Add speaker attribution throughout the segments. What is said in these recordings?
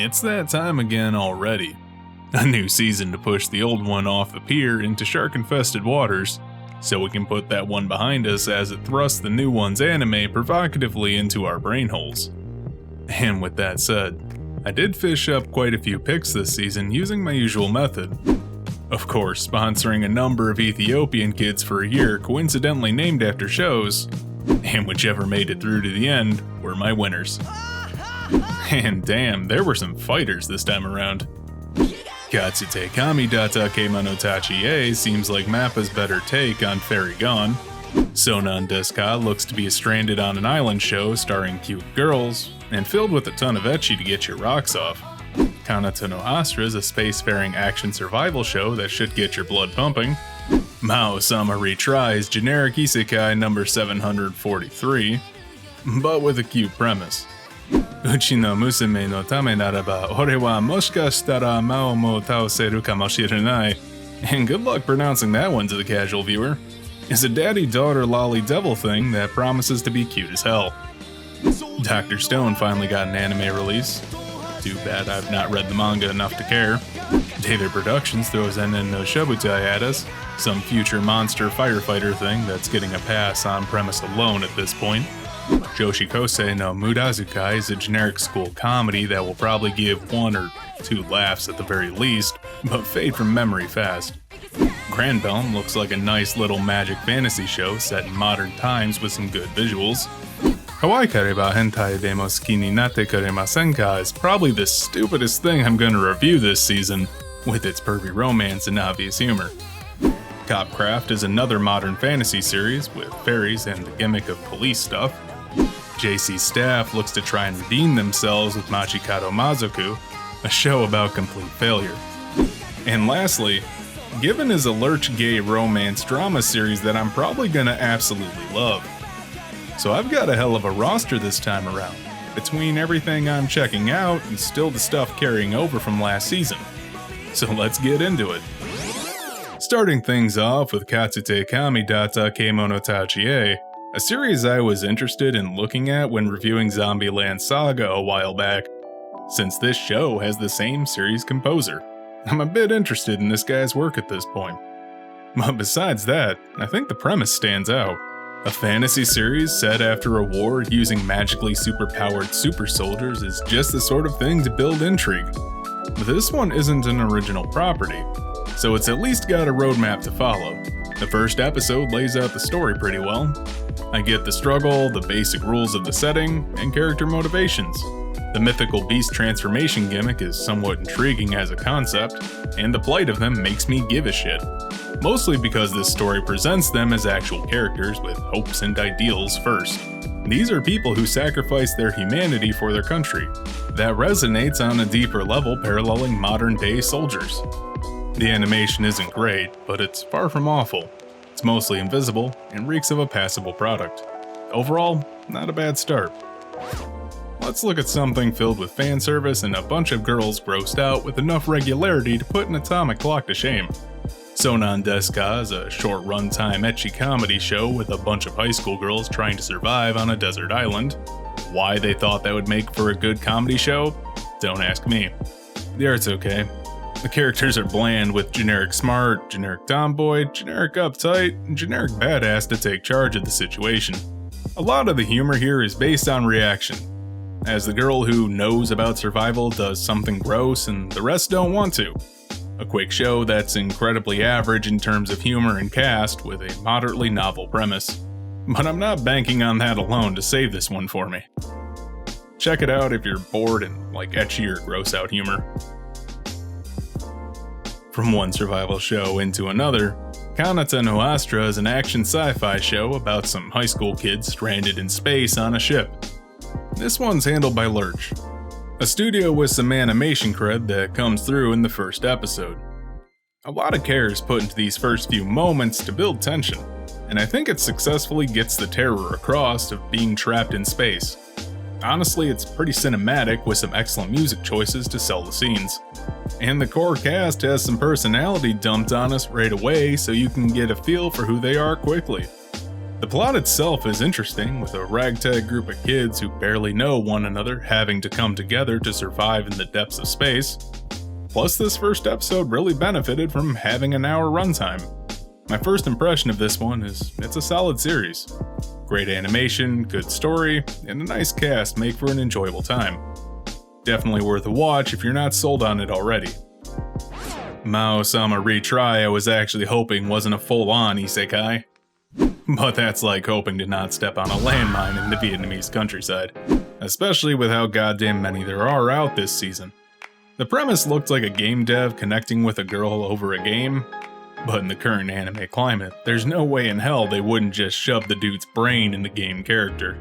Speaker 1: It's that time again already. A new season to push the old one off the pier into shark-infested waters, so we can put that one behind us as it thrusts the new one's anime provocatively into our brain holes. And with that said, I did fish up quite a few picks this season using my usual method. Of course, sponsoring a number of Ethiopian kids for a year coincidentally named after shows, and whichever made it through to the end were my winners. And damn, there were some fighters this time around. Katsute Kami Datta Kemono-tachi seems like Mappa's better take on Fairy Gone. Sounan Deska looks to be a stranded on an island show starring cute girls, and filled with a ton of ecchi to get your rocks off. Kanata no Astra is a spacefaring action survival show that should get your blood pumping. Maou-sama Retry is generic isekai number 743, but with a cute premise. Uchi no Musume no Tame naraba, ore wa Moshikashitara Mao mo Taoseru kamo Shirenai, and good luck pronouncing that one to the casual viewer, is a daddy-daughter lolly devil thing that promises to be cute as hell. Dr. Stone finally got an anime release. Too bad I've not read the manga enough to care. David Productions throws no Shouboutai at us, some future monster firefighter thing that's getting a pass on premise alone at this point. Joshikousei no Mudazukai is a generic school comedy that will probably give 1 or 2 laughs at the very least, but fade from memory fast. Granbelm looks like a nice little magic fantasy show set in modern times with some good visuals. Kawaikereba Hentai de Mosuki ni Natte Kuremasu ka is probably the stupidest thing I'm going to review this season, with its pervy romance and obvious humor. Copcraft is another modern fantasy series with fairies and the gimmick of police stuff. JC Staff looks to try and redeem themselves with Machikado Mazoku, a show about complete failure. And lastly, Given is a lurch gay romance drama series that I'm probably gonna absolutely love. So I've got a hell of a roster this time around, between everything I'm checking out and still the stuff carrying over from last season. So let's get into it. Starting things off with Katsute Kami Datta Kemono-tachi, a series I was interested in looking at when reviewing Zombieland Saga a while back, since this show has the same series composer. I'm a bit interested in this guy's work at this point. But besides that, I think the premise stands out. A fantasy series set after a war using magically superpowered super soldiers is just the sort of thing to build intrigue. But this one isn't an original property, so it's at least got a roadmap to follow. The first episode lays out the story pretty well. I get the struggle, the basic rules of the setting, and character motivations. The mythical beast transformation gimmick is somewhat intriguing as a concept, and the plight of them makes me give a shit. Mostly because this story presents them as actual characters with hopes and ideals first. These are people who sacrifice their humanity for their country. That resonates on a deeper level, paralleling modern-day soldiers. The animation isn't great, but it's far from awful. It's mostly invisible and reeks of a passable product. Overall, not a bad start. Let's look at something filled with fan service and a bunch of girls grossed out with enough regularity to put an atomic clock to shame. Sounan Deska is a short runtime ecchi comedy show with a bunch of high school girls trying to survive on a desert island. Why they thought that would make for a good comedy show? Don't ask me. The art's okay. The characters are bland with generic smart, generic tomboy, generic uptight, and generic badass to take charge of the situation. A lot of the humor here is based on reaction, as the girl who knows about survival does something gross and the rest don't want to. A quick show that's incredibly average in terms of humor and cast with a moderately novel premise. But I'm not banking on that alone to save this one for me. Check it out if you're bored and like ecchi or gross out humor. From one survival show into another, Kanata no Astra is an action sci-fi show about some high school kids stranded in space on a ship. This one's handled by Lurch, a studio with some animation cred that comes through in the first episode. A lot of care is put into these first few moments to build tension, and I think it successfully gets the terror across of being trapped in space. Honestly, it's pretty cinematic with some excellent music choices to sell the scenes. And the core cast has some personality dumped on us right away so you can get a feel for who they are quickly. The plot itself is interesting, with a ragtag group of kids who barely know one another having to come together to survive in the depths of space. Plus, this first episode really benefited from having an hour runtime. My first impression of this one is it's a solid series. Great animation, good story, and a nice cast make for an enjoyable time. Definitely worth a watch if you're not sold on it already. Maou-sama Retry I was actually hoping wasn't a full-on isekai. But that's like hoping to not step on a landmine in the Vietnamese countryside, especially with how goddamn many there are out this season. The premise looked like a game dev connecting with a girl over a game, but in the current anime climate, there's no way in hell they wouldn't just shove the dude's brain in the game character.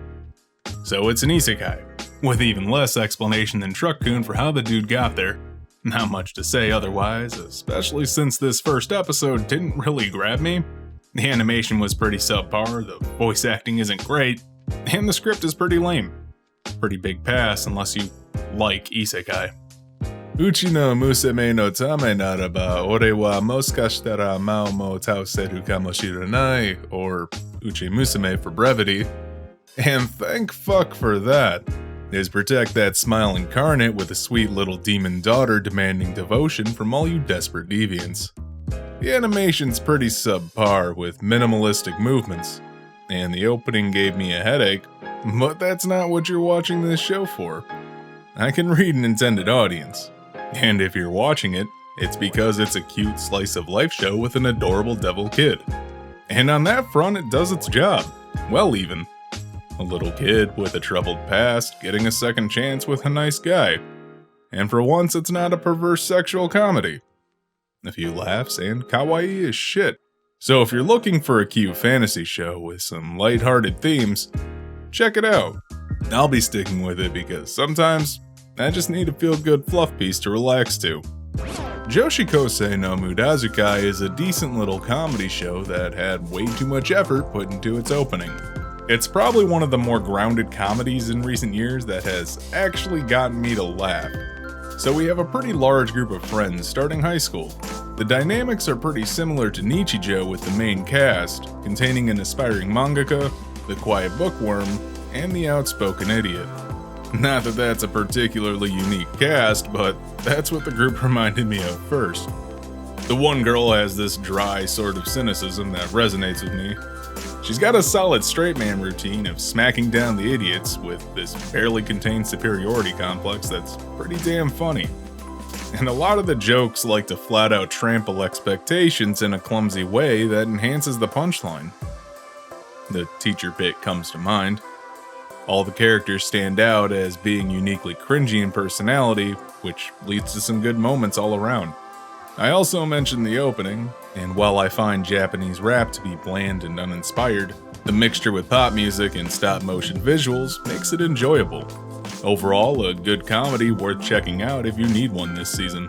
Speaker 1: So it's an isekai, with even less explanation than Truck-kun for how the dude got there. Not much to say otherwise, especially since this first episode didn't really grab me. The animation was pretty subpar, the voice acting isn't great, and the script is pretty lame. Pretty big pass unless you like isekai. Uchi no Musume no Tame naraba, ore wa Moshikashitara Maou mo Taoseru kamo Shirenai, or Uchi Musume for brevity. And thank fuck for that, is protect that smile incarnate with a sweet little demon daughter demanding devotion from all you desperate deviants. The animation's pretty subpar with minimalistic movements, and the opening gave me a headache, but that's not what you're watching this show for. I can read an intended audience. And if you're watching it, it's because it's a cute slice of life show with an adorable devil kid. And on that front, it does its job. Well, even. A little kid with a troubled past getting a second chance with a nice guy. And for once, it's not a perverse sexual comedy. A few laughs and kawaii as shit. So if you're looking for a cute fantasy show with some lighthearted themes, check it out. I'll be sticking with it because sometimes I just need a feel-good fluff piece to relax to. Joshikousei no Mudazukai is a decent little comedy show that had way too much effort put into its opening. It's probably one of the more grounded comedies in recent years that has actually gotten me to laugh. So we have a pretty large group of friends starting high school. The dynamics are pretty similar to Nichijou with the main cast, containing an aspiring mangaka, the quiet bookworm, and the outspoken idiot. Not that that's a particularly unique cast, but that's what the group reminded me of first. The one girl has this dry sort of cynicism that resonates with me. She's got a solid straight man routine of smacking down the idiots with this barely contained superiority complex that's pretty damn funny. And a lot of the jokes like to flat out trample expectations in a clumsy way that enhances the punchline. The teacher bit comes to mind. All the characters stand out as being uniquely cringy in personality, which leads to some good moments all around. I also mentioned the opening, and while I find Japanese rap to be bland and uninspired, the mixture with pop music and stop-motion visuals makes it enjoyable. Overall, a good comedy worth checking out if you need one this season.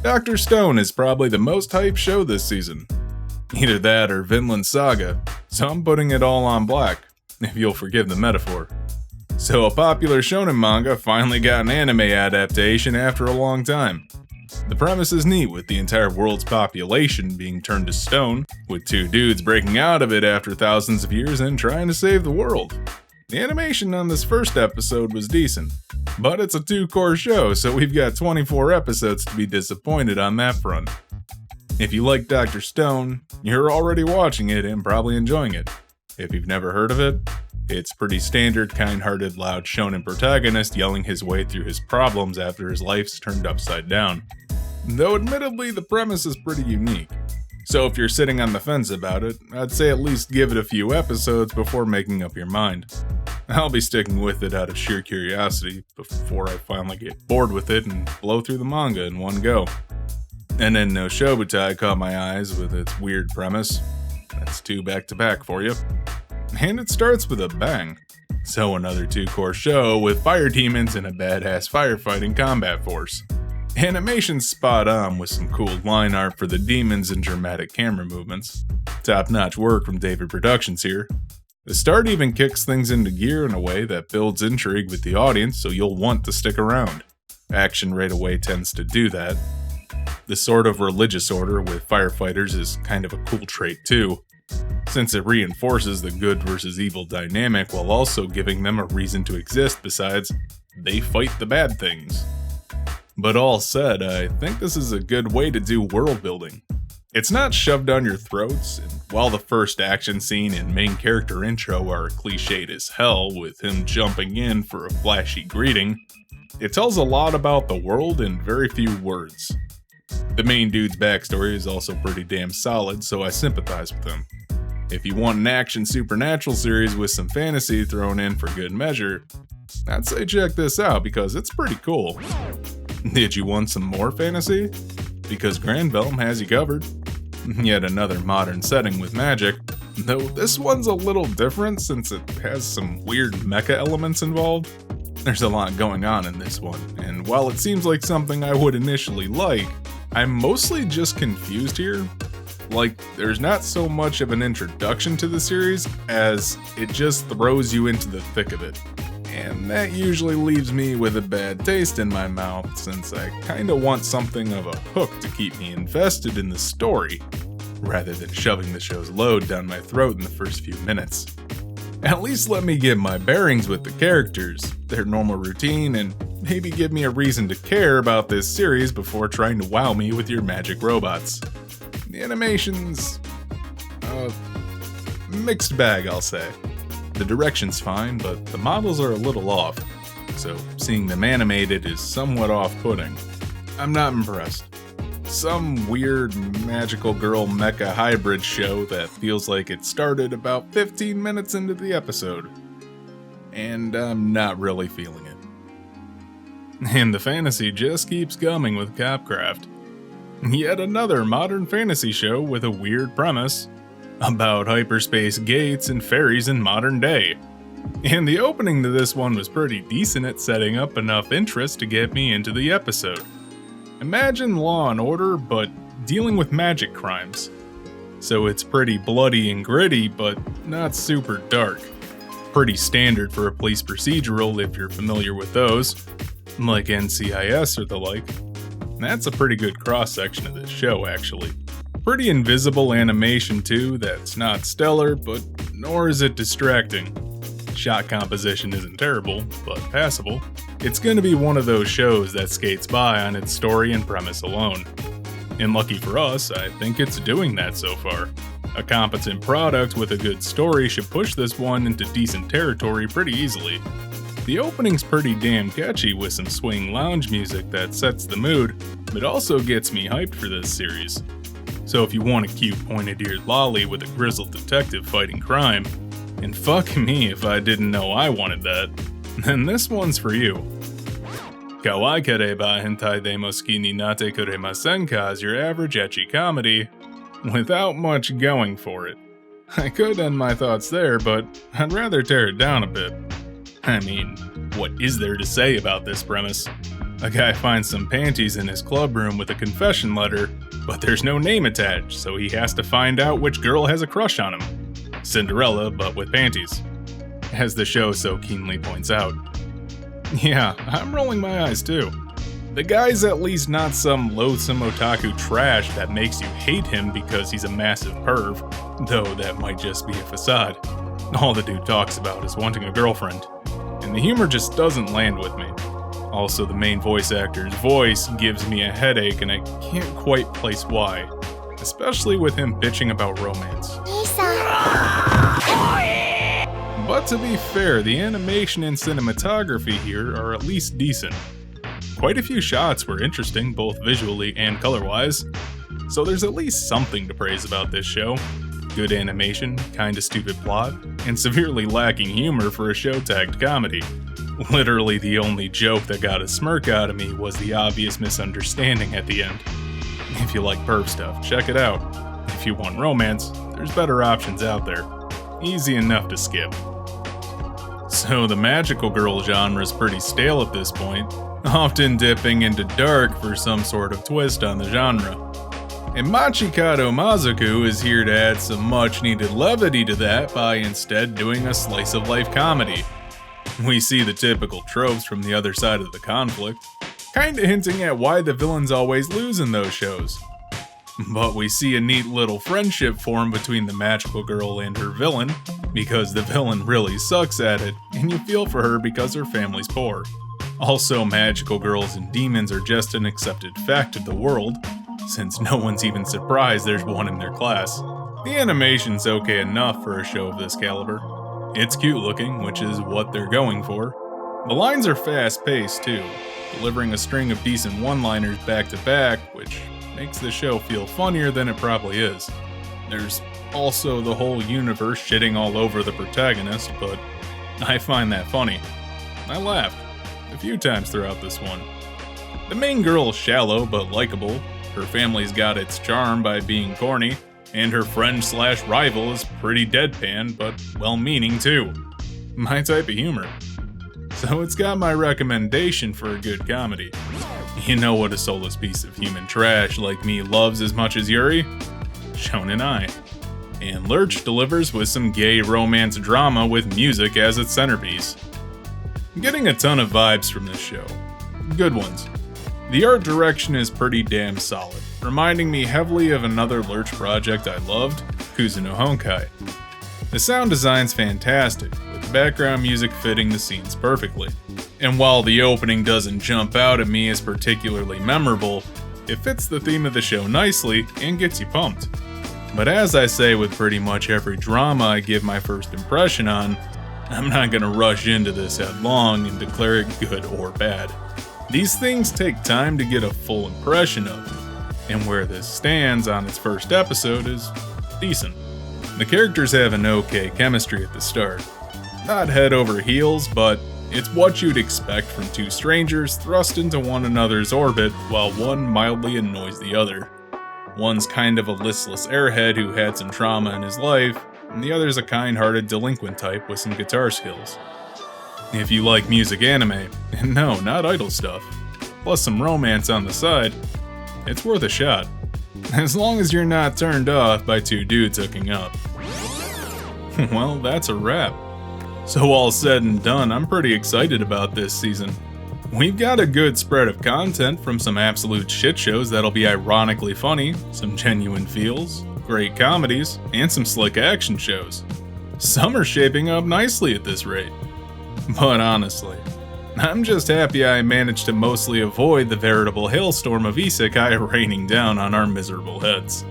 Speaker 1: Dr. Stone is probably the most hyped show this season. Either that or Vinland Saga, so I'm putting it all on black, if you'll forgive the metaphor. So a popular shonen manga finally got an anime adaptation after a long time. The premise is neat, with the entire world's population being turned to stone, with two dudes breaking out of it after thousands of years and trying to save the world. The animation on this first episode was decent, but it's a 2-core show, so we've got 24 episodes to be disappointed on that front. If you like Dr. Stone, you're already watching it and probably enjoying it. If you've never heard of it, it's pretty standard, kind-hearted, loud shonen protagonist yelling his way through his problems after his life's turned upside down. Though admittedly, the premise is pretty unique. So if you're sitting on the fence about it, I'd say at least give it a few episodes before making up your mind. I'll be sticking with it out of sheer curiosity before I finally get bored with it and blow through the manga in one go. And then no Shouboutai caught my eyes with its weird premise. That's 2 back-to-back for you. And it starts with a bang. So another 2-core show with fire demons and a badass firefighting combat force. Animation's spot on with some cool line art for the demons and dramatic camera movements. Top-notch work from David Productions here. The start even kicks things into gear in a way that builds intrigue with the audience so you'll want to stick around. Action right away tends to do that. The sort of religious order with firefighters is kind of a cool trait too. since it reinforces the good versus evil dynamic while also giving them a reason to exist besides they fight the bad things. But all said, I think this is a good way to do world building. It's not shoved down your throats, and while the first action scene and main character intro are cliched as hell with him jumping in for a flashy greeting, it tells a lot about the world in very few words. The main dude's backstory is also pretty damn solid, so I sympathize with him. If you want an action supernatural series with some fantasy thrown in for good measure, I'd say check this out because it's pretty cool. Did you want some more fantasy? Because Granbelm has you covered. Yet another modern setting with magic, though this one's a little different since it has some weird mecha elements involved. There's a lot going on in this one, and while it seems like something I would initially like, I'm mostly just confused here. Like, there's not so much of an introduction to the series as it just throws you into the thick of it. And that usually leaves me with a bad taste in my mouth since I kinda want something of a hook to keep me invested in the story, rather than shoving the show's load down my throat in the first few minutes. At least let me get my bearings with the characters, their normal routine, and maybe give me a reason to care about this series before trying to wow me with your magic robots. The animation's mixed bag, I'll say. The direction's fine, but the models are a little off, so seeing them animated is somewhat off-putting. I'm not impressed. Some weird magical girl mecha hybrid show that feels like it started about 15 minutes into the episode. And I'm not really feeling it. And the fantasy just keeps coming with Capcraft. Yet another modern fantasy show with a weird premise about hyperspace gates and fairies in modern day. And the opening to this one was pretty decent at setting up enough interest to get me into the episode. Imagine Law and Order, but dealing with magic crimes. So it's pretty bloody and gritty, but not super dark. Pretty standard for a police procedural if you're familiar with those, like NCIS or the like. That's a pretty good cross-section of this show, actually. Pretty invisible animation too, that's not stellar, but nor is it distracting. Shot composition isn't terrible, but passable. It's gonna be one of those shows that skates by on its story and premise alone. And lucky for us, I think it's doing that so far. A competent product with a good story should push this one into decent territory pretty easily. The opening's pretty damn catchy with some swing lounge music that sets the mood, but also gets me hyped for this series. So if you want a cute pointed-eared lolly with a grizzled detective fighting crime, and fuck me if I didn't know I wanted that, then this one's for you. Kawaikereba Hentai de Mosuki ni Natte Kuremasu ka is your average ecchi comedy, without much going for it. I could end my thoughts there, but I'd rather tear it down a bit. I mean, what is there to say about this premise? A guy finds some panties in his club room with a confession letter, but there's no name attached, so he has to find out which girl has a crush on him. Cinderella, but with panties. As the show so keenly points out. Yeah, I'm rolling my eyes too. The guy's at least not some loathsome otaku trash that makes you hate him because he's a massive perv, though that might just be a facade. All the dude talks about is wanting a girlfriend, and the humor just doesn't land with me. Also, the main voice actor's voice gives me a headache and I can't quite place why, especially with him bitching about romance. But to be fair, the animation and cinematography here are at least decent. Quite a few shots were interesting, both visually and color-wise, so there's at least something to praise about this show. Good animation, kinda stupid plot, and severely lacking humor for a show tagged comedy. Literally the only joke that got a smirk out of me was the obvious misunderstanding at the end. If you like perv stuff, check it out. If you want romance, there's better options out there. Easy enough to skip. So the magical girl genre is pretty stale at this point, often dipping into dark for some sort of twist on the genre. And Machikado Mazoku is here to add some much needed levity to that by instead doing a slice of life comedy. We see the typical tropes from the other side of the conflict, kinda hinting at why the villains always lose in those shows. But we see a neat little friendship form between the magical girl and her villain, because the villain really sucks at it, and you feel for her because her family's poor. Also, magical girls and demons are just an accepted fact of the world, since no one's even surprised there's one in their class. The animation's okay enough for a show of this caliber. It's cute looking, which is what they're going for. The lines are fast-paced too, delivering a string of decent one-liners back to back, which makes the show feel funnier than it probably is. There's also the whole universe shitting all over the protagonist, but I find that funny. I laughed a few times throughout this one. The main girl is shallow but likable, her family's got its charm by being corny, and her friend/rival is pretty deadpan but well-meaning too. My type of humor. So it's got my recommendation for a good comedy. You know what a soulless piece of human trash like me loves as much as Yuri? Shonen. And Lurch delivers with some gay romance drama with music as its centerpiece. I'm getting a ton of vibes from this show. Good ones. The art direction is pretty damn solid, reminding me heavily of another Lurch project I loved, Kuzuno Honkai. The sound design's fantastic, with the background music fitting the scenes perfectly. And while the opening doesn't jump out at me as particularly memorable, it fits the theme of the show nicely and gets you pumped. But as I say with pretty much every drama I give my first impression on, I'm not gonna rush into this headlong and declare it good or bad. These things take time to get a full impression of, and where this stands on its first episode is decent. The characters have an okay chemistry at the start. Not head over heels, but it's what you'd expect from two strangers thrust into one another's orbit while one mildly annoys the other. One's kind of a listless airhead who had some trauma in his life, and the other's a kind-hearted delinquent type with some guitar skills. If you like music anime, and no, not idol stuff, plus some romance on the side, it's worth a shot. As long as you're not turned off by two dudes hooking up. Well, that's a wrap. So all said and done, I'm pretty excited about this season. We've got a good spread of content from some absolute shit shows that'll be ironically funny, some genuine feels, great comedies, and some slick action shows. Some are shaping up nicely at this rate. But honestly, I'm just happy I managed to mostly avoid the veritable hailstorm of isekai raining down on our miserable heads.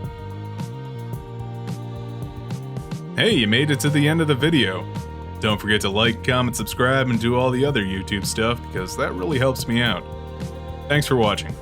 Speaker 1: Hey, you made it to the end of the video. Don't forget to like, comment, subscribe, and do all the other YouTube stuff because that really helps me out. Thanks for watching.